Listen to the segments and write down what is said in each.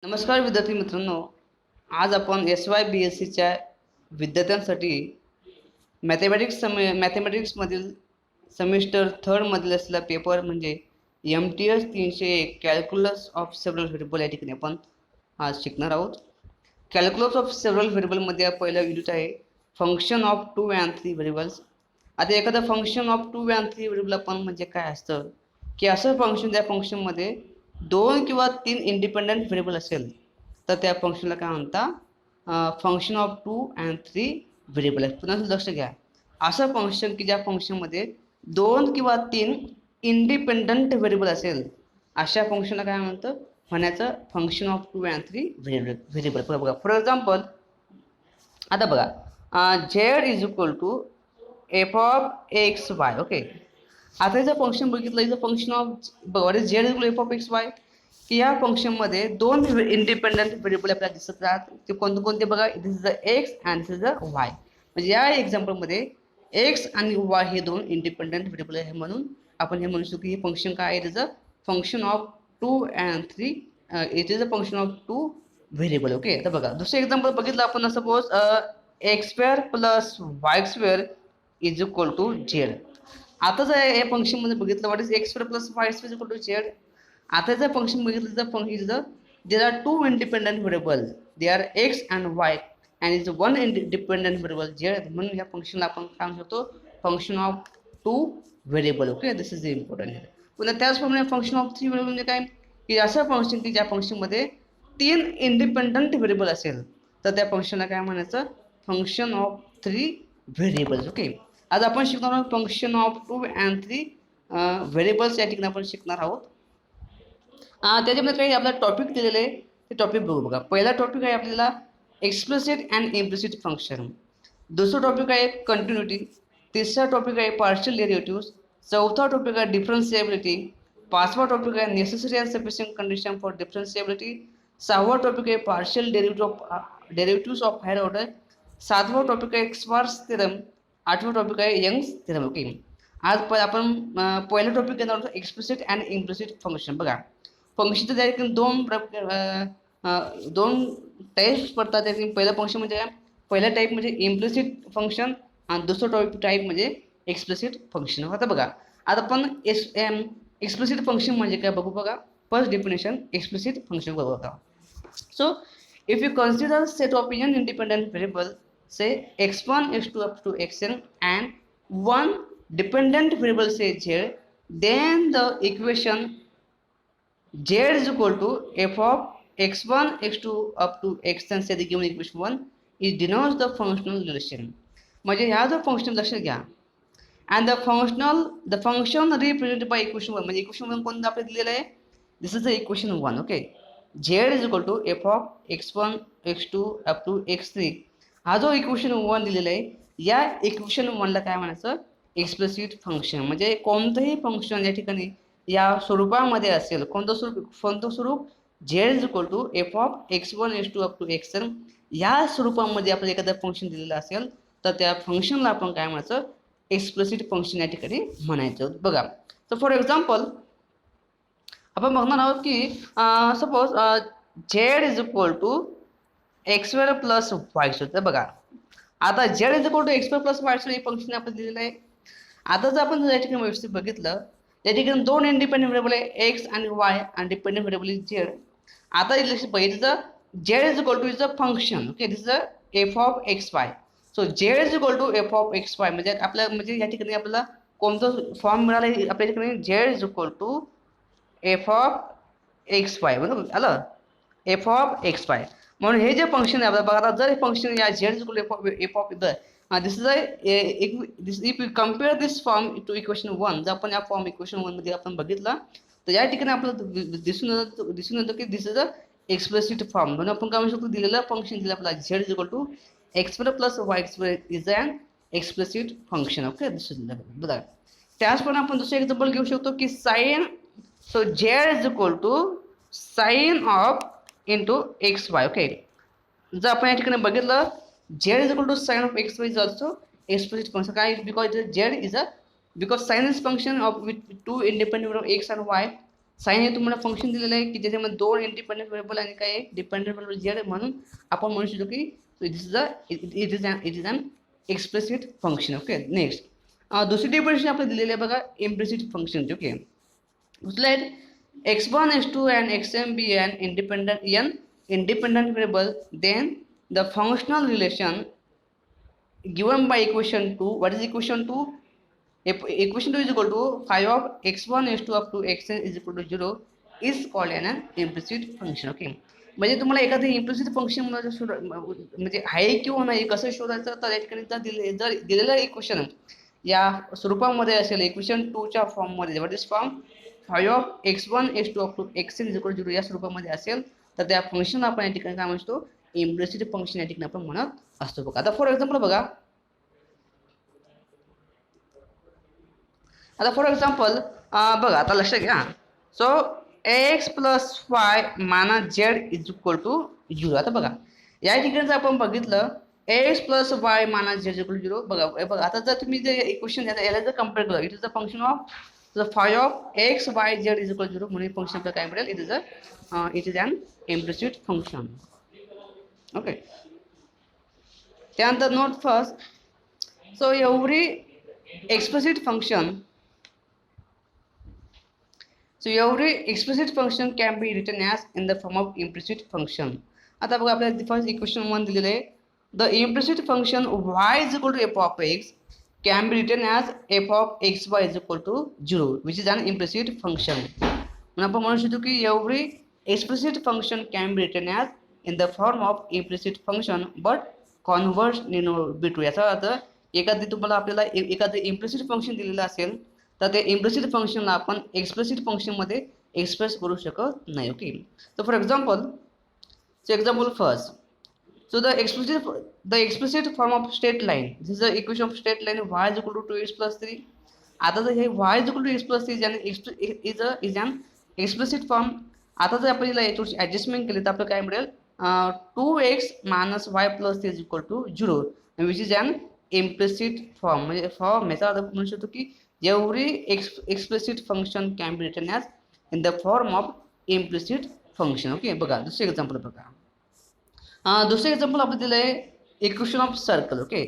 नमस्कार विद्यार्थी मित्रांनो, आज आपण SY BSCच्या विद्यार्थ्यांसाठी मॅथमॅटिक्समधील सेमिस्टर थर्डमधील असलेला पेपर म्हणजे MTS 301 calculus of several variable या ठिकाणी आपण आज शिकणार आहोत. कॅल्क्युलस ऑफ सेव्हरल व्हेरिएबलमध्ये पहिला युनिट आहे फंक्शन ऑफ 2 and 3 व्हेरिएबल्स. आता एखादं फंक्शन ऑफ 2 and 3 व्हेरिएबल आपण म्हणजे काय असतं की असं फंक्शन ज्या फंक्शनमध्ये 2 किंवा 3 इंडिपेंडंट व्हेरिएबल असेल तर त्या फंक्शनला काय म्हणता फंक्शन ऑफ 2 and 3 व्हेरिएबल आहे. पुन्हा लक्ष घ्या, असं फंक्शन की ज्या फंक्शनमध्ये 2 किंवा 3 इंडिपेंडंट व्हेरिएबल असेल अशा फंक्शनला काय म्हणतं म्हणायचं फंक्शन ऑफ 2 and 3 व्हेरिएबल. बघा फॉर एक्झाम्पल, आता बघा z is equal to f of x y. Okay, आता याचं फंक्शन बघितलं, इथं फंक्शन ऑफ बघा z is equal f of x y की या फंक्शनमध्ये 2 इंडिपेंडंट व्हेरिएबल आपल्याला दिसत राहतात. ते कोणते कोणते बघा, this is the X and this is the Y. म्हणजे या एक्झाम्पलमध्ये एक्स आणि वाय हे 2 इंडिपेंडंट व्हेरिएबल आहे, म्हणून आपण हे म्हणू शकतो की हे फंक्शन काय आहे, it is a function of 2 and 3. It is a function of 2 variable. Okay, आता बघा दुसरं एक्झाम्पल बघितलं आपण, suppose x square plus y square is equal to z. आता जर या फंक्शनमध्ये बघितलं what is x square plus y square equal to z. आता जर फंक्शन बघितलं तर function is there are 2 independent variable, they are x and y and is 1 independent variable Z. म्हणून या फंक्शनला आपण काय म्हणू शकतो function of 2 variable. Okay, this is important. पुन्हा त्याचप्रमाणे फंक्शन ऑफ 3 व्हेरिएबल म्हणजे काय की असं फंक्शन की ज्या फंक्शनमध्ये 3 इंडिपेंडंट व्हेरिएबल असेल तर त्या फंक्शनला काय म्हणायचं फंक्शन ऑफ 3 व्हेरिएबल्स. ओके, आज आपण शिकणार आहोत फंक्शन ऑफ 2 and 3 व्हेरिएबल्स या ठिकाणी आपण शिकणार आहोत. त्याच्यामध्ये काही आपला टॉपिक दिलेले आहे, ते टॉपिक बघू. बघा पहिला टॉपिक आहे आपल्याला एक्सप्लिसिट अँड इम्प्लिसिट फंक्शन. दुसरा टॉपिक आहे कंटिन्युटी. तिसरा टॉपिक आहे पार्शियल डेरिव्हेटिव्ह्ज. चौथा टॉपिक आहे डिफरन्शिएबिलिटी. पाचवा टॉपिक आहे necessary and sufficient condition for differentiability. सहावा टॉपिक आहे partial derivatives of higher order. सातवा टॉपिक आहे स्क्वार्ट्झ थेरम. आठवा टॉपिक आहे यंग्स थेरम. ओके, आज आपण पहिला टॉपिक घेणार आहोत एक्सप्लिसिट अँड इम्प्लिसिट फंक्शन. बघा फंक्शनच्या त्या ठिकाणी दोन टाईप्स पडतात. त्या ठिकाणी पहिलं फंक्शन म्हणजे पहिला टाईप म्हणजे इम्प्लिसिट फंक्शन आणि दुसरं टाईप म्हणजे एक्सप्लिसिट फंक्शन. आता बघा, आता आपण एक्सप्लिसिट फंक्शन म्हणजे काय बघू. बघा फर्स्ट डेफिनेशन एक्सप्लिसिट फंक्शन बघू. बघा, so if you consider set of n independent variable, say x1 x2 up to xn and one dependent variable say z, then the equation z is equal to f of x1 x2 up to xn, say the given equation 1 is denotes the functional relation. म्हणजे ह्या जो function लक्षात घ्या, and the function represented by equation 1 म्हणजे equation 1 कोणतं आपल्याला दिलेलं आहे, this is the equation 1. Okay, z is equal to f of x1 x2 up to x3. हा जो इक्वेशन 1 दिलेला आहे, या इक्वेशन 1 ला काय म्हणायचं एक्सप्लिसिट फंक्शन. म्हणजे कोणतंही फंक्शन या ठिकाणी या स्वरूपामध्ये असेल, कोणतं स्वरूप z is equal to f of x1 x2 up to xn या स्वरूपामध्ये आपल्याला एखादं फंक्शन दिलेलं असेल तर त्या फंक्शनला आपण काय म्हणायचं एक्सप्लिसिट फंक्शन या ठिकाणी म्हणायचं. बघा, तर फॉर एक्झाम्पल आपण बघणार आहोत की suppose z is equal to x square plus y square. तर बघा आता z is equal to x square plus y square हे फंक्शन आपण दिलेलं आहे. आता जर आपण या ठिकाणी व्यवस्थित बघितलं, त्या ठिकाणी 2 इंडिपेंडंट व्हेरिएबल आहे एक्स आणि वाय आणि डिपेंडंट व्हेरिएबल इज झेड. आता बघितलं z is equal to is a function. Okay, this is a f of x y. So z is equal to f of x y म्हणजे आपल्या म्हणजे या ठिकाणी आपल्याला कोणतं फॉर्म मिळाला आपल्या ठिकाणी z is equal to f of x y. बरोबर आलं, एफ ऑफ एक्स वाय. म्हणून हे जे फंक्शन आहे बघा, आता जर हे फंक्शन या z is equal f of this is if you compare this form to equation 1, जर आपण या फॉर्म इक्वेशन 1 मध्ये आपण बघितला तर या ठिकाणी आपल्याला दिसून येतं की this is a explicit form. म्हणून आपण काय म्हणू शकतो दिलेलं फंक्शन दिलं आपला z is equal to x square plus y square is an explicit function. Okay, this is बघा. त्याचप्रमाणे आपण दुसरं एक्झाम्पल घेऊ शकतो की sine. So z is equal to sin of into xy. ओके, जर आपण या ठिकाणी बघितलं z is equal to sin of xy is also explicit function. काय because z is a because sin is function of with 2 independent variable x and y. Sine हे तुम्हाला function दिलेलं आहे की ज्याच्यामध्ये दोन इंडिपेंडंट व्हेरिएबल आणि काय डिपेंडंट व्हेरिएबल झेड, म्हणून आपण म्हणू शकतो की it is an explicit function. Okay, next दुसरी डेफिनेशन आपल्याला दिलेली आहे बघा implicit function. Okay, let x1 x2 and xm be an independent variable, then the functional relation given by equation 2, what is equation 2? Equation 2 is equal to phi of x1 x2 up to xn is equal to 0 is called an implicit function. Okay, म्हणजे तुम्हाला एखादं implicit function म्हणजे आहे किंवा नाही कसं शोधायचं, तर या ठिकाणी जर दिलेलं इक्वेशन या स्वरूपामध्ये असेल, इक्वेशन 2च्या फॉर्ममध्ये, what is form phi of x1 x2 up to xn is equal to 0 या स्वरूपामध्ये असेल, तर त्या फंक्शन आपण या ठिकाणी काय म्हणतो, इम्प्लिसिट फंक्शन या ठिकाणी आपण म्हणत असतो बघा. आता फॉर एक्झाम्पल बघा, बघा आता लक्षात घ्या. So x plus y minus z is equal to 0. आता बघा या ठिकाणी जर आपण बघितलं x plus y minus z equal to 0, बघा आता जर तुम्ही जे इक्वेशन याला जर कम्पेअर केलं, it is a function of the phi of x y z is equal to 0, म्हणून फंक्शन आपल्याला काय मिळेल, it is an implicit function. Okay, त्यानंतर note first, so every explicit function can be written as in the form of implicit function. आता बघा आपल्याला first equation 1 दिलेलं आहे, the implicit function y is equal to f of x can be written as f of xy is equal to 0, which is an implicit function. म्हणून आपण म्हणू शकतो की every explicit function can be written as in the form of implicit function but converse need not be true. याचा अर्थ एखादी तुम्हाला आपल्याला एखादं इम्प्लिसिट फंक्शन दिलेलं असेल, तर ते इम्प्लिसिट फंक्शनला आपण एक्सप्लिसिट फंक्शनमध्ये एक्सप्रेस करू शकत नाही. ओके, तर for example first, so the explicit form of straight line, this is the equation of straight line y is equal to 2x plus 3. आता जर हे y is equal to x plus 3 is an explicit form. आता जर आपण याला याची adjustment केली तर आपल्याला काय मिळेल, 2x minus y plus 3 is equal to 0, which is an implicit form. म्हणजे फॉर्म याचा अर्थ म्हणू शकतो की every explicit function can be written as in the form of implicit function. Okay, बघा दुसरे एक्झाम्पल बघा. दुसरं एक्झाम्पल आपण दिलं आहे equation of circle. Okay,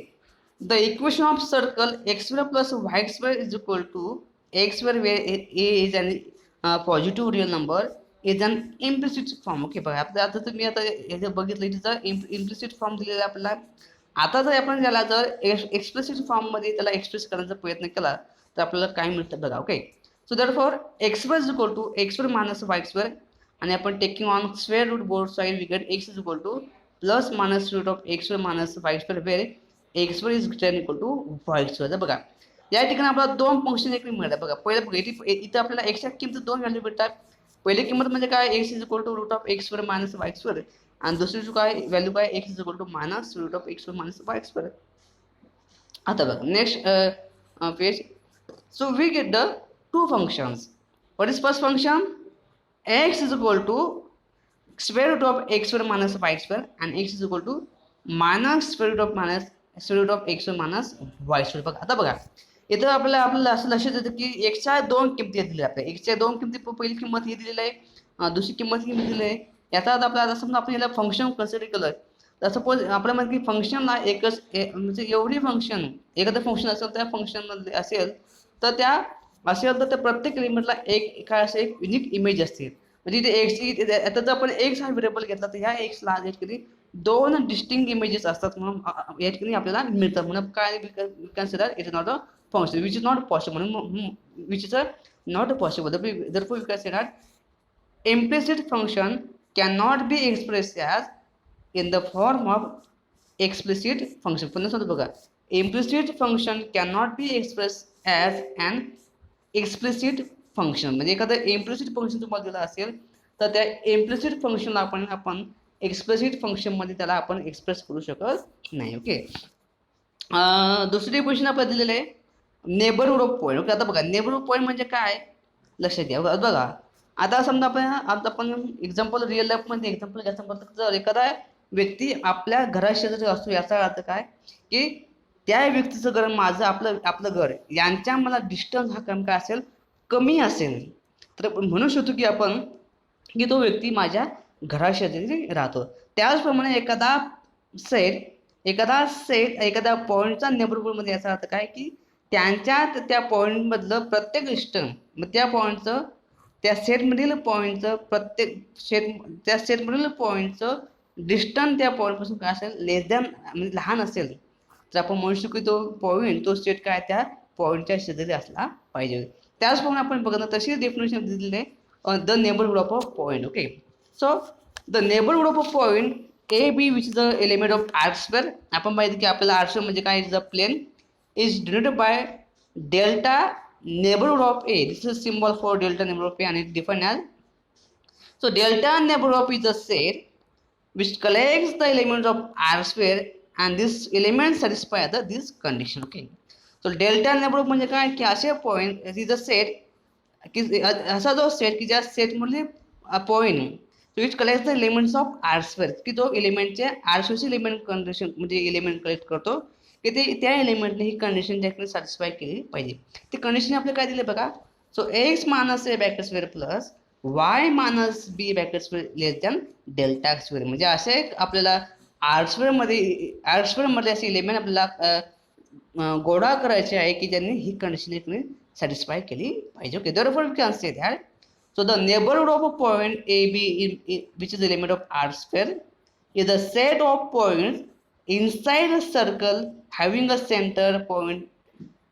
the equation of circle x square plus y square is equal to x square where a is an positive real number is an implicit form. Okay, बघा आता तुम्ही आता हे बघितलं, इथं इम्प्लिसिट फॉर्म दिलेला आपल्याला. आता जर आपण त्याला जर एक्सप्लिसिट फॉर्ममध्ये त्याला एक्सप्रेस करण्याचा प्रयत्न केला तर आपल्याला काय मिळतं बघा. Okay, so therefore X square is equal to x square minus Y square, आणि आपण taking on square root both side we get X is equal to plus minus root of x square minus Y square where X square is greater equal to Y square. बघा या ठिकाणी आपल्याला दोन function एक मिळतात. बघा पहिलं इथं आपल्याला एक्सच्या किंमत दोन व्हॅल्यू भेटतात. पहिली किंमत म्हणजे काय, x is equal to root of x square minus Y square, आणि दुसरी काय व्हॅल्यू काय, x is equal to minus root of x square minus Y square. आता बघा next page, so we get the two functions. What is first function, x is equal to square root of x square minus y square and x is equal to minus square root of x square minus y square. बघा आता बघा इथं आपल्याला असं लक्षात येतं की एक्सच्या दोन किमती दिल्या आपल्या. एक्सच्या दोन किमती, पहिली किंमत ही दिलेली आहे, दुसरी किंमत ही दिलेली आहे. याचा अर्थ आपल्याला समजा आपण याला फंक्शन कन्सिडर केलं तर सपोज आपल्या मध्ये की फंक्शनला एकच म्हणजे एवढी फंक्शन एखादं फंक्शन असेल त्या फंक्शनमध्ये असेल तर त्या प्रत्येक एलिमेंटला एक काय असं एक युनिक इमेज असते. म्हणजे इथे एक्सची आता जर आपण एक्स हा व्हेरिएबल घेतला तर ह्या एक्सला या ठिकाणी दोन डिस्टिंक्ट इमेजेस असतात, म्हणून या ठिकाणी आपल्याला मिळतात. म्हणून काय consider it is not a function which is not possible, म्हणून which is a not possible. therefore we can say that implicit function cannot be expressed as in the form of explicit function. पुन्हा सांगतो बघा, implicit function cannot be expressed as an explicit function. म्हणजे एखादं implicit function तुम्हाला दिलं असेल तर त्या इम्प्लिसिट फंक्शनला आपण एक्सप्लिसिट फंक्शनमध्ये त्याला आपण एक्सप्रेस करू शकत नाही. ओके, दुसरी क्वेश्चन आपल्याला दिलेलं आहे नेबरहुड ऑफ पॉईंट. ओके, आता बघा नेबरहुड पॉईंट म्हणजे काय लक्षात घ्या. बघा आता समजा आपण एक्झाम्पल रिअल लाईफमध्ये एक्झाम्पल घ्यायचं म्हटलं, जर एखादा व्यक्ती आपल्या घराशेजारी असतो याचा अर्थ काय की त्या व्यक्तीचं घर माझं आपलं घर यांच्या मला डिस्टन्स हा काय असेल कमी असेल, तर आपण म्हणू शकतो की आपण की तो व्यक्ती माझ्या घराशेजारी राहतो. त्याचप्रमाणे एखादा पॉईंटचा नेबरहूडमध्ये याचा अर्थ काय की त्यांच्यात त्या पॉईंटमधलं प्रत्येक डिस्टन्स, मग त्या पॉईंटचं त्या सेटमधील पॉईंटचं त्या सेटमधील पॉईंटचं डिस्टन्स त्या पॉईंटपासून काय असेल लेस दॅन म्हणजे लहान असेल तर आपण म्हणू शकतो की तो पॉईंट तो सेट काय त्या पॉईंटच्या शेजारी असला पाहिजे. त्याचप्रमाणे आपण बघितलं तशीच डेफिनेशन दिलेली आहे the neighbourhood of a point. Okay, so the neighbourhood of a point a b which is the element of R square. आपण माहिती की आपल्याला आर स्क्वेअर म्हणजे काय, is the plane is denoted by delta neighborhood of A. This is a symbol for delta neighborhood of A and it's defined as, so delta neighborhood of is a set which collects the elements of R square and this element satisfy this condition. Okay, so delta neighborhood म्हणजे काय की असे point is a set की असा जो set की ज्या सेटमधले point which collect the elements of R square की तो एलिमेंटचे आर स्क्वेअरचे एलिमेंट कंडिशन म्हणजे एलिमेंट कलेक्ट करतो की ते त्या एलिमेंटने ही कंडिशन त्याकडे सॅटिस्फाय केली पाहिजे. ती कंडिशन आपल्याला काय दिली बघा, सो एक्स मायनस ए back square plus y minus बी बॅक स्क्वेअर लेस दॅन डेल्टा स्क्वेअर. म्हणजे असे आपल्याला आर स्क्वेअरमध्ये असे एलिमेंट आपल्याला गोळा करायचे आहे की ज्यांनी ही कंडिशन सॅटिस्फाय केली पाहिजे. Okay, therefore we can say that so the neighborhood of a point AB which is the element of R square is a set of points inside a circle having a center point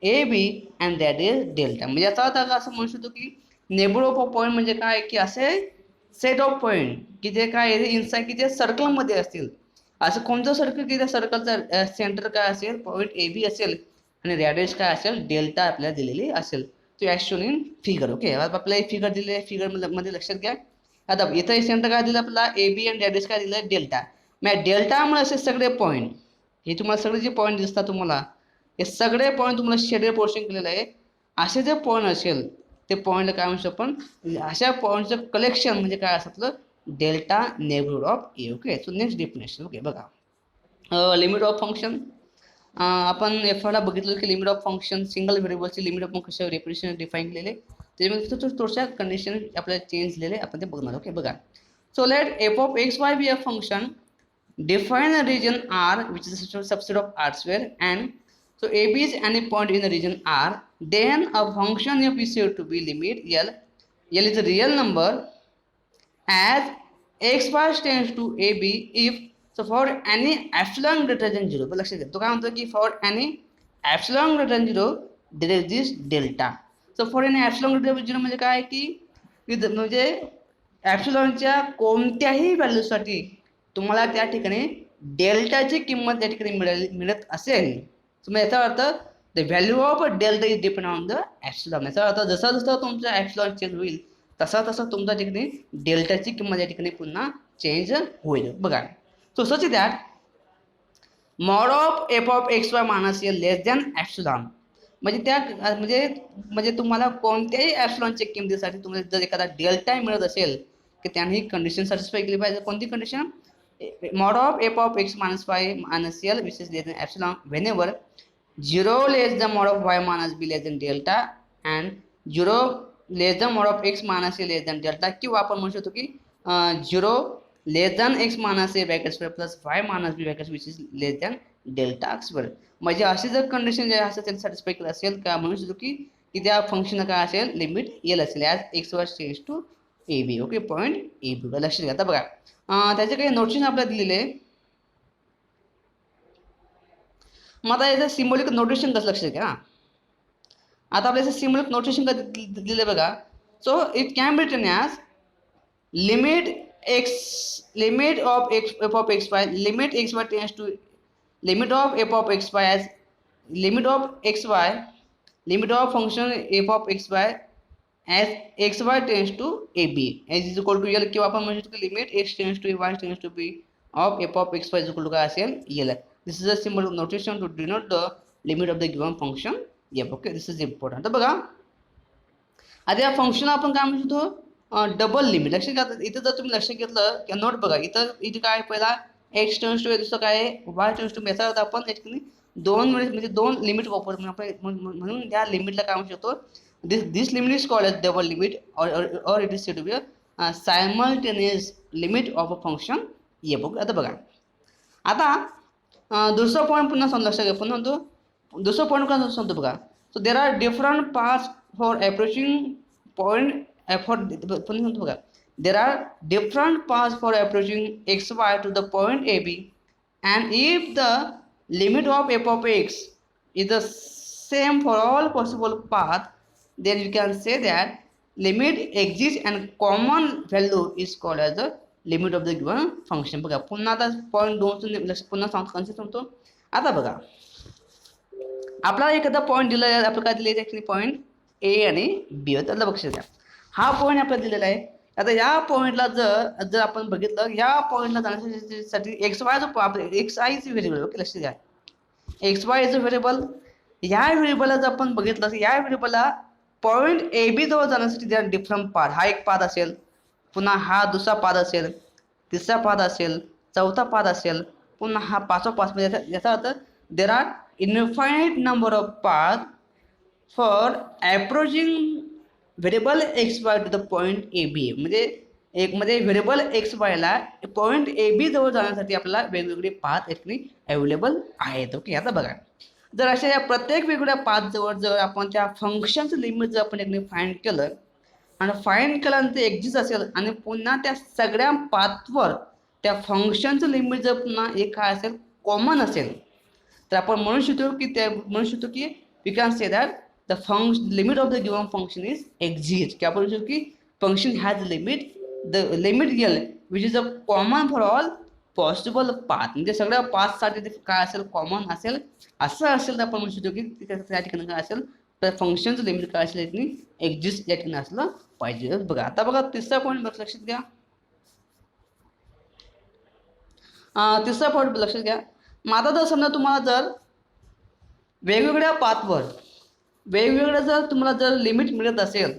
AB and that is delta. म्हणजे याचा अर्थ असं म्हणू शकतो की neighbourhood of a point म्हणजे काय की असे सेट ऑफ पॉईंट की जे काय इनसाइड की जे सर्कलमध्ये असतील. असं कोणतं सर्कल की त्या सर्कलचा सेंटर काय असेल पॉईंट ए बी असेल आणि रॅडियस काय असेल डेल्टा आपल्याला दिलेली असेल. तो as shown in figure. Okay, आपल्याला फिगर दिलेली आहे, फिगर मध्ये लक्षात घ्या. आता इथं सेंटर काय दिलं आपल्याला ए बी आणि रॅडियस काय दिलं डेल्टा. मग डेल्टामुळे असे सगळे पॉईंट हे तुम्हाला सगळे जे पॉईंट दिसतात तुम्हाला हे सगळे पॉईंट तुम्हाला शेडेड पोर्शन केलेलं आहे. असे जे पॉईंट असेल ते पॉईंटला काय म्हणू आपण अशा पॉईंटचं कलेक्शन म्हणजे काय असतं delta neighbourhood of A. Okay, so next definition. Okay बघा, लिमिट ऑफ फंक्शन. आपण एफला बघितलं की लिमिट ऑफ फंक्शन सिंगल व्हेरिएबलची limit of function definition define केलेले त्याच्यामध्ये थोड्याशा कंडिशन आपल्याला चेंज झालेले आपण ते बघणार. ओके बघा, so let F of x Y be a function define a region R which is a subset of R square and so AB is any point in the region R, then a function of is said to be limit L is a real number as x y tends to AB if so for any epsilon greater than 0. लक्षात घ्या तो काय म्हणतो की for any epsilon greater than 0 there is this delta. so for any epsilon greater than 0 म्हणजे काय की म्हणजे ॲप्सिलॉनच्या कोणत्याही व्हॅल्यूसाठी तुम्हाला त्या ठिकाणी डेल्टाची किंमत त्या ठिकाणी मिळत असेल तर याचा अर्थ the value of delta is depend on the epsilon. याचा अर्थ जसा जसा तुमचा ॲप्सिलॉन चेंज होईल तसा तसा तुमच्या ठिकाणी डेल्टाची किंमत या ठिकाणी पुन्हा चेंज होईल. बघा, so such that mod of F of x Y minus L less than epsilon म्हणजे त्या म्हणजे तुम्हाला कोणत्याही ॲप्सिलॉनच्या किमतीसाठी तुम्हाला जर एखादा डेल्टा मिळत असेल की त्याने ही कंडिशन सॅटिस्फाय केली पाहिजे. कोणती condition, mod of f of x minus y minus L which is less than epsilon whenever 0 less than mod of y minus b less than delta and 0 less than mod of x minus a less than delta किंवा आपण म्हणू शकतो की 0 less than x minus a bracket square plus y minus b bracket which is less than delta square. म्हणजे अशी जर condition जे असं त्याला सॅटिस्फाय केलं असेल का म्हणू शकतो की त्या फंक्शन काय असेल लिमिट एल असेल as x y tends to a b. Okay, point a b लक्षात घ्या. आता बघा त्याचे काही नोटेशन आपल्याला दिलेले आहे. मग आता याचं सिम्बॉलिक नोटेशन कसं लक्षात घ्या. आता आपल्याला सिम्बॉलिक नोटेशन कसं दिले बघा. So it can be written as limit of F of x y limit x y tends to limit of F of x y as limit of x y limit of function f of x y as x y tends to a b as is equal to l किंवा आपण म्हणू शकतो limit x tends to a y tends to b of f of x y is equal to काय असेल l. this is a symbol of notation to denote the limit of the given function f. okay, this is important. तर बघा आता या function आपण काय म्हणू शकतो डबल लिमिट. लक्षात घ्या इथं जर तुम्ही लक्ष घेतलं की नोट बघा इथे काय पहिला x tends to a दुसरं काय y tends to b याचा अर्थ आपण दोन लिमिट वापर म्हणून या लिमिटला काय म्हणू शकतो this limit is called as double limit, or it is said to be a simultaneous limit of a function ये बघ आता बघा. आता दुसरा पॉईंट पुन्हा लक्षात घ्या. पुन्हा म्हणतो दुसरा पॉईंट का सांगतो बघा. So there are different paths for approaching point for पुन्हा म्हणतो बघा. There are different paths for approaching x y to the point a b, and if the limit of f of x is the same for all possible paths, then you can say that limit exists and common value is called as the limit of the given function. बघा पुन्हा आता point 2 पुन्हा concept सांगतो. आता बघा आपल्याला एखादा point दिला आहे, आपल्याला काय दिले आहे पॉईंट ए आणि बी. त्याला लक्षात द्या, हा पॉईंट आपल्याला दिलेला आहे. आता या पॉईंटला जर आपण बघितलं, या पॉईंटला जाण्यासाठी एक्स वाय जो X I is variable. Okay लक्षात घ्या, x Y is a variable. या व्हेरिएबलला जर आपण बघितलं, या व्हेरिएबलला पॉईंट ए बी जवळ जाण्यासाठी ज्या डिफरंट पाथ, हा एक पाथ असेल, पुन्हा हा दुसरा पाथ असेल, तिसरा पाथ असेल, चौथा पाथ असेल, पुन्हा हा पाचवा पाथ. म्हणजे याचा अर्थ there are infinite number of path for approaching variable x y to the point a b. म्हणजे व्हेरिएबल एक्स वायला पॉईंट ए बी जवळ जाण्यासाठी आपल्याला वेगवेगळे पाथ अवेलेबल आहेत. ओके आता बघा, जर अशा या प्रत्येक वेगवेगळ्या पाथ जवळ जर आपण त्या फंक्शनचं लिमिट जर आपण फाइंड केलं आणि फाइंड केल्यानंतर एक्झिस्ट असेल आणि पुन्हा त्या सगळ्या पाथवर त्या फंक्शनचं लिमिट जर पुन्हा एक काय असेल कॉमन असेल, तर आपण म्हणू शकतो की we can say that the function limit of the given function is exists. क्या बोलू शकतो की function has limit, the limit L which is a common for all possible path. म्हणजे सगळ्या पाथ साठी काय असेल कॉमन असेल, असं असेल तर आपण म्हणू शकतो की त्या ठिकाणी काय असेल तर फंक्शनचं लिमिट काय असेल यातनी एक्झिस्ट या ठिकाणी असलं पाहिजे. बघा आता बघा तिसरा पॉईंट लक्षात घ्या. तिसरा पॉईंट लक्षात घ्या. माझा जर समजा तुम्हाला जर वेगवेगळ्या पाथवर वेगवेगळं जर तुम्हाला जर लिमिट मिळत असेल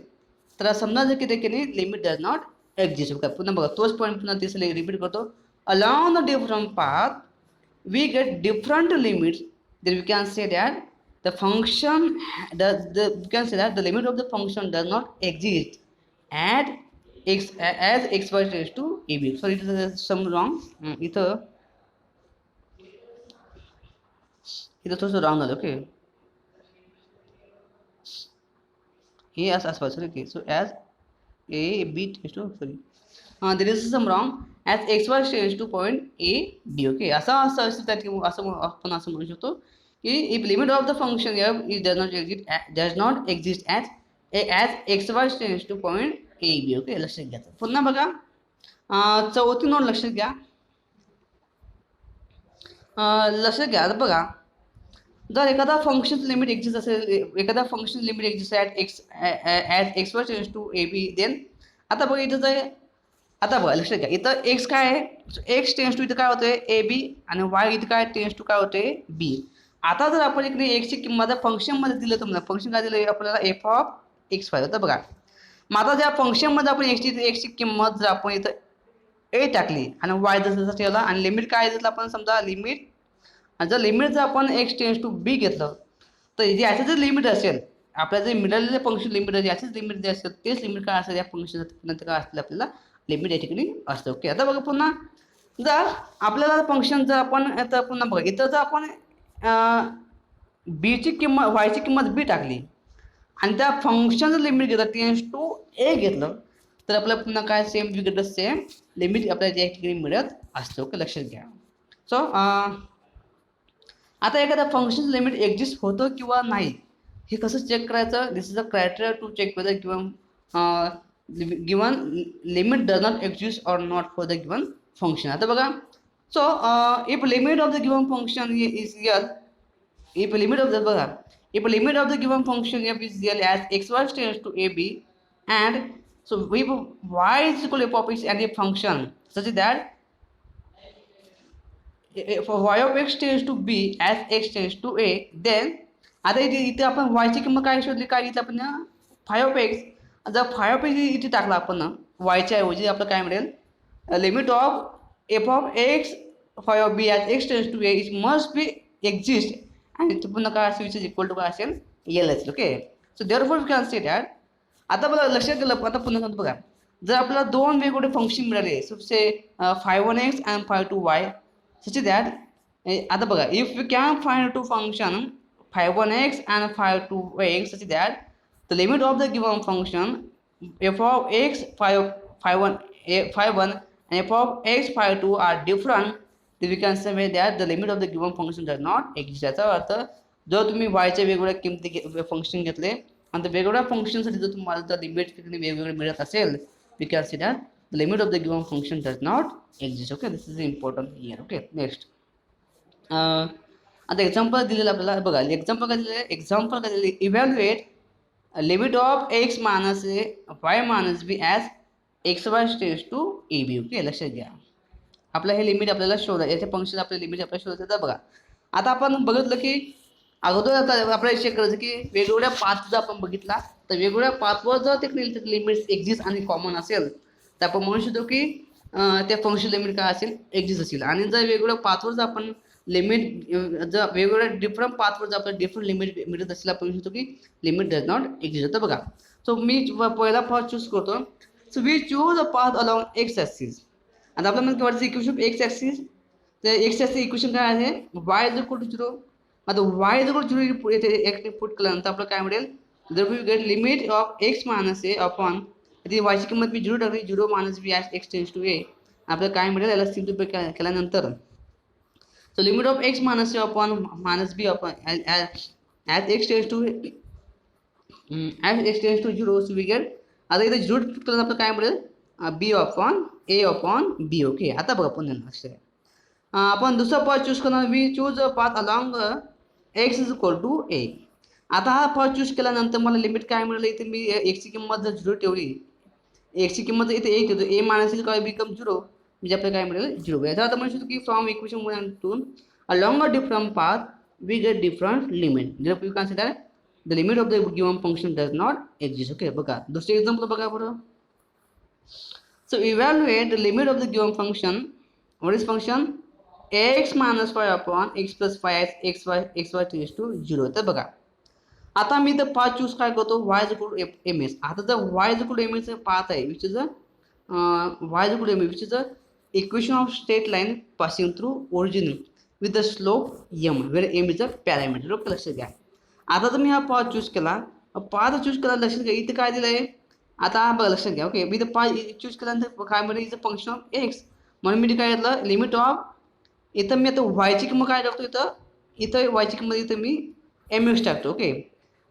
तर समजा जर की लिमिट डज नॉट एक्झिस्ट. पुन्हा बघा तोच पॉईंट पुन्हा तिसरा रिपीट करतो. Along the different path we get different limits, then we can say that the function we can say that the limit of the function does not exist at x as x y tends to a b. Sorry it is some wrong. इथं थोडंसं wrong झालं. Okay हे असं पाहिजे. Okay so as a b tends to sorry there is some wrong as x y tends to point a b. Okay असं आपण असं म्हणू शकतो की if limit of the function f is does not exist as x y tends to point a b. Okay लक्षात घ्या. पुन्हा बघा चौथी नोट लक्षात घ्या. आता बघा जर एखादा फंक्शन लिमिट एक्झिस्ट असेल, एखादा function limit exist at x y tends to a b, then आता बघा इथं जर आता बघा लक्षात घ्या इथं एक्स काय आहे, एक्स टेंड्स टू इथं काय होतंय ए बी आणि वाय इथं काय टेंड्स टू काय होतंय बी. आता जर आपण इकडे एक्सची किंमत फंक्शनमध्ये दिलं तर फंक्शन काय दिलं आपल्याला एफ ऑफ एक्स वाय होतं. बघा मग आता ज्या फंक्शनमध्ये आपण एक्सची किंमत जर आपण इथं ए टाकली आणि वाय जसं ठेवला आणि लिमिट काय दिलं आपण समजा लिमिट, आणि जर लिमिट जर आपण एक्स टेंड्स टू बी घेतलं तर याचं जर लिमिट असेल, आपल्याला जे मिळालेलं फंक्शन लिमिट आहे याचंच लिमिट जे असेल तेच लिमिट काय असेल या फंक्शन नंतर काय असतं आपल्याला लिमिट या ठिकाणी असतं. ओके आता बघा पुन्हा जर आपल्याला फंक्शन जर आपण आता पुन्हा बघा इथं जर आपण बीची किंमत वायची किंमत बी टाकली आणि त्या फंक्शनचं लिमिट घेतलं टेंड्स टू ए घेतलं तर आपल्याला पुन्हा काय same we get the same limit आपल्याला या ठिकाणी मिळत असतं. ओके लक्षात घ्या. सो आता एखाद्या फंक्शन लिमिट एक्झिस्ट होतं किंवा नाही हे कसं चेक करायचं. This is a criteria to check whether given limit does not exist or not for the given function. आता बघा so if limit of the given function is L, if limit of the बघा if limit of the given function f is L as x y tends to a b and so we y is equal f of x and a function such that for y of x tends to b as x tends to a, then आता इथे आपण y ची किंमत काय शोधली, काय घेतली आपण फाय ऑफ एक्स. जर फाय ऑफ एक्स इथे टाकला आपण वायच्या ऐवजी आपलं काय मिळेल limit of F of x phi of b as x tends to a is must be exist आणि इथे पुन्हा काय असेल विच इज इक्वल टू काय असेल एल असेल. Okay so therefore we can say that. आता बघा लक्षात दिलं, आता पुन्हा सांगतो बघा, जर आपल्याला दोन वेगवेगळे फंक्शन मिळाले, so say 5(1x) and 5(2y), such that आता बघा, if we can find two function 5(1x) and 5(2x), such that the limit of the given function f of x 5(1) and f of x 5(2) are different, then we can say that the limit of the given function does not exist. याचा अर्थ जर तुम्ही y च्या वेगवेगळ्या किमती function घेतले आणि त्या वेगवेगळ्या फंक्शनसाठी जर तुम्हाला तर लिमिट वेगवेगळे मिळत असेल, we can say that the limit of the given function does not exist. Okay, this is important here. Okay, next. आता एक्झाम्पल दिलेलं आपल्याला बघा, एक्झाम्पल काय दिलेलं, एक्झाम्पल काय दिलेलं, evaluate limit of x minus a y minus b as xy tends to ab. Okay, लक्षात घ्या, आपलं हे लिमिट आपल्याला शोधा, याचे फंक्शन आपले लिमिट आपल्याला शोधायचं. बघा आता आपण बघितलं की अगोदर आपल्याला चेक करायचं की वेगवेगळ्या पाथ जर आपण बघितला तर वेगवेगळ्या पाथवर जर ते लिमिट्स एक्झिस्ट आणि कॉमन असेल तर आपण म्हणू शकतो की त्या फंक्शन लिमिट काय असेल, एक्झिस्ट असेल. आणि जर वेगवेगळ्या पाथवर जर आपण लिमिट जर वेगवेगळ्या डिफरंट पाथवर जर आपल्याला डिफरंट लिमिट मिळत असेल, आपण म्हणू शकतो की लिमिट डज नॉट एक्झिस्ट. तर बघा, सो मी पहिला पाथ चूज करतो. So we choose a path along x axis. आता आपल्याला केवढचं इक्वेशन एक्स ॲक्सिस, तर एक्स ॲक्सिस इक्वेशन काय आहे, वाय इज इक्वल टू 0. आता वाय इज इक्वल टू 0 येथे एक पुट केल्यानंतर आपल्याला काय मिळेल, जर we get limit of x minus a upon, ती वायची किंमत मी 0 टाकली, 0 minus b as x tends to a, आपल्याला काय मिळेल, याला सिम्प्लिफाय केल्यानंतर so limit of x minus a upon minus b upon as x tends to 0, so we get आता इथे 0 केलं आपलं काय मिळेल, b upon a upon b. ओके, आता बघा पुन्हा लक्ष आहे, आपण दुसरा पाथ चूज करणार, we choose a path along x is equal to a. आता हा पाथ चूज केल्यानंतर मला लिमिट काय मिळेल, इथे मी x ची किंमत जर 0 ठेवली, x ची किंमत इथे 1 ठेवतो, a मायनस काय बिकम 0, म्हणजे आपल्याला काय मिळेल 0. याचा अर्थ म्हणू शकतो की from equation 1 and 2 along a different path we get different limit. Therefore you consider the limit of the given function does not exist. Okay, बघा दुसरे एक्झाम्पल बघा बरं. So evaluate the limit of the given function. What is function? x minus 5 upon x plus 5 as xy tends to 0. तर बघा आता मी तर path choose काय करतो, y is equal to ms. आता जर y is equal to ms path आहे, which is a y is equal to ms, which is a equation of straight line passing through origin with the slope m, where m is a parameter. Okay, लक्षात घ्या. आता जर मी हा path choose केला, path choose केला, लक्षात घ्या इथे काय दिलं आहे, आता हा बघा लक्षात घ्या. ओके, मी इथं पाथ चूज केल्यानंतर काय मिळेल, is a function of x, म्हणून मी काय घेतलं लिमिट ऑफ, इथं मी आता वायची किंमत काय टाकतो, इथं वायची किंमत इथं मी एम एक्स टाकतो. ओके,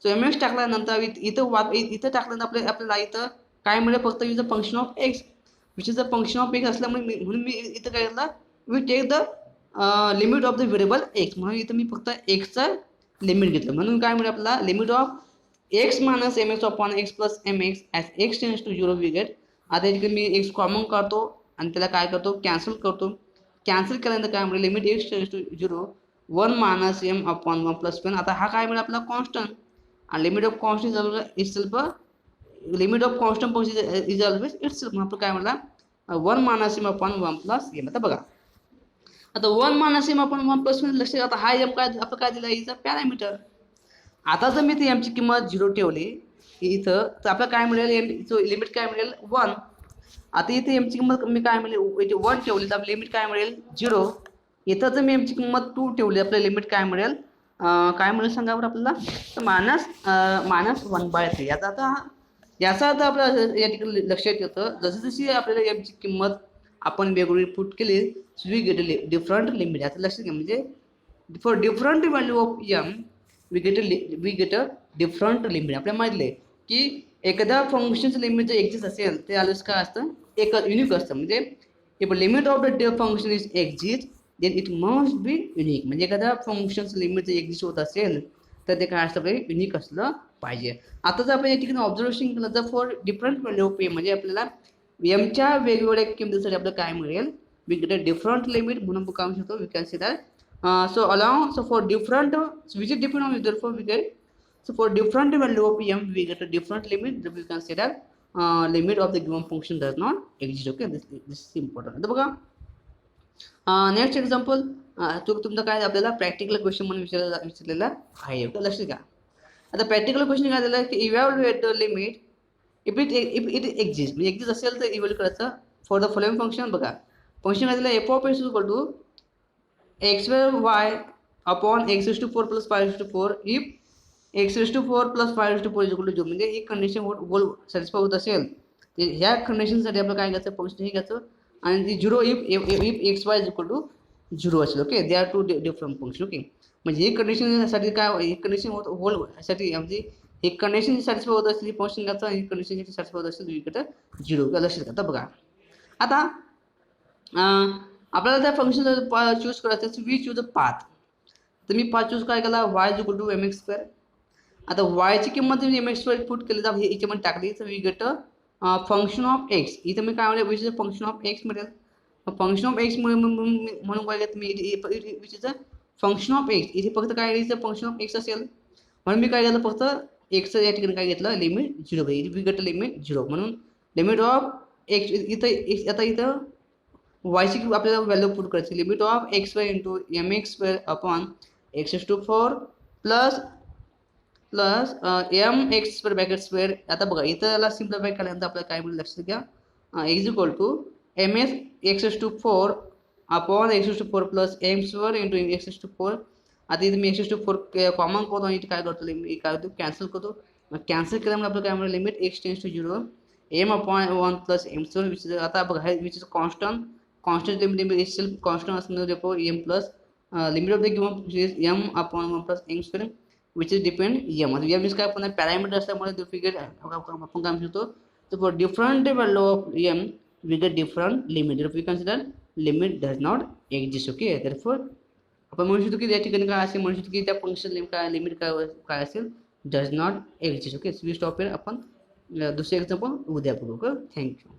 सो एम एक्स टाकल्यानंतर इथं टाकल्यानंतर आपल्याला इथं काय मिळेल, फक्त is a function of x, which is a function of x असल्यामुळे म्हणून मी इथं काय घेतलं, we take the limit of the variable x, म्हणून इथं मी फक्त एक्सचं लिमिट घेतलं, म्हणून काय मिळेल आपल्याला limit of x minus m x upon x plus m x as x tends to 0 we get. आता याच्याकडे मी एक्स कॉमन काढतो आणि त्याला काय करतो, कॅन्सल करतो. कॅन्सल केल्यानंतर काय मिळेल, limit x tends to 0 1 minus m upon 1 plus 1. आता हा काय मिळेल आपला कॉन्स्टंट, आणि limit of constant is self, limit of constant function is always itself. आपलं काय म्हणला 1 minus m upon 1 plus m. आता बघा आता 1 मायनस एम अपॉन 1 प्लस 1 लक्षात, आता हा एम काय आपलं काय दिलं, इज अ पॅरामीटर. आता जर मी एमची किंमत 0 ठेवली इथं, तर आपल्याला काय मिळेल, एमचं लिमिट काय मिळेल 1. आता इथे एमची किंमत मी काय मिळेल, इथे 1 ठेवली तर आपली लिमिट काय मिळेल 0. इथं जर मी एमची किंमत 2 ठेवली, आपल्या लिमिट काय मिळेल, काय मिळेल सांगा बरं आपल्याला, तर मायनस 1/3. याचा अर्थ आपल्याला या ठिकाणी लक्षात येतं, जशी जशी आपल्याला एमची किंमत आपण वेगवेगळी पुट केली, वी गेट डिफरंट लिमिट. आता लक्षात घ्या, म्हणजे for different value of m we get a different limit. आपल्याला माहिती आहे की एखाद्या फंक्शनचं लिमिट जर एक्झिस्ट असेल ते ऑलवेज काय असतं, एक युनिक असतं. म्हणजे if limit of the function is exist then it must be unique. म्हणजे एखाद्या फंक्शनचं लिमिट जर एक्झिस्ट होत असेल तर ते काय असतं, युनिक असलं पाहिजे. आता जर आपण या ठिकाणी ऑब्झर्वेशन केलं तर for different value of m, म्हणजे आपल्याला एमच्या वेगवेगळ्या किमतीसाठी आपल्याला काय मिळेल, we get a different limit, म्हणून काय शकतो we can see that. So for different, which is different of, therefore we get, so for different value of m we get a different limit. Therefore we can say that limit of the given function does not exist. Okay, this is important. आता बघा next example, तो तुमचा काय आपल्याला practical question म्हणून विचारलेला आहे. Okay, लक्षात घ्या. आता प्रॅक्टिकल क्वेश्चन काय झालं की evaluate the limit if it exist, म्हणजे एक्झिस्ट असेल तर इव्हॅल्युएट करायचं फॉर द फॉलोइंग फंक्शन. बघा फंक्शन काय झालं f of x equal to x square y upon x raise to 4 plus 5 raise to 4 if x raise to 4 plus 5 raise to 4 equal to 0. म्हणजे ही condition गोल satisfy होत असेल तर ह्या कंडिशनसाठी आपलं काय घ्यायचं फंक्शन हे घ्यायचं आणि ती 0 if x y equal to 0 असेल. Okay they are two different function. Okay म्हणजे ही कंडिशनसाठी काय ही कंडिशन होलसाठी म्हणजे ही कंडिशन सॅटिस्फाय होत असेल फंक्शन घ्यायचं आणि कंडिशन सॅटिस्फाय होत असेल इकडे 0 लक्षात घ्या. बघा आता आपल्याला त्या फंक्शन चूज करायचं वी चूज अ पाथ. तर मी पाथ चूज काय केला y equal to m x square. आता वायची किंमत एम एक्स स्क्वेअर पुट केली तर याच्यामध्ये टाकली तर we get function of x. इथं मी काय म्हणलं which is function of x मिळेल. फंक्शन ऑफ एक्स म्हणून काय घेत मी which is a function of x. इथे फक्त काय घ्यायचं फंक्शन ऑफ एक्स असेल म्हणून मी काय घेतलं फक्त एक्स या ठिकाणी काय घेतलं लिमिट 0 वी गेट लिमिट 0. म्हणून लिमिट ऑफ एक्स इथं आता इथं वायची आपल्याला व्हॅल्यू पुट करायची limit of x y into m x square upon x raise to 4 plus m x square bracket square. आता बघा इथं याला सिम्प्लिफाय केल्यानंतर आपल्याला काय मिळेल लक्षात घ्या x equal to m x raise to 4 upon x raise to 4 plus m square into x raise to 4. आता इथे मी एक्स रेस टू 4 कॉमन करतो आणि इथे काय करतो लिमिट काय होतो कॅन्सल करतो. मग कॅन्सल केल्यामुळे आपल्याला काय मिळेल limit x tends to 0 m upon 1 plus m square which is आता बघा which is constant limit is self constant असणार देतो m plus limit of the given m upon 1 plus m square which is depend m. आता m is काय पण parameter असल्यामुळे figure आपण काय म्हणतो तर for different value of m we get different limit if we consider limit does not exist. Okay therefore आपण म्हणू शकतो की या ठिकाणी काय असेल म्हणू शकतो की त्या फंक्शन काय लिमिट काय असेल does not exist. Okay we stop here. आपण दुसरे एक्झाम्पल उद्या बघू. थँक्यू.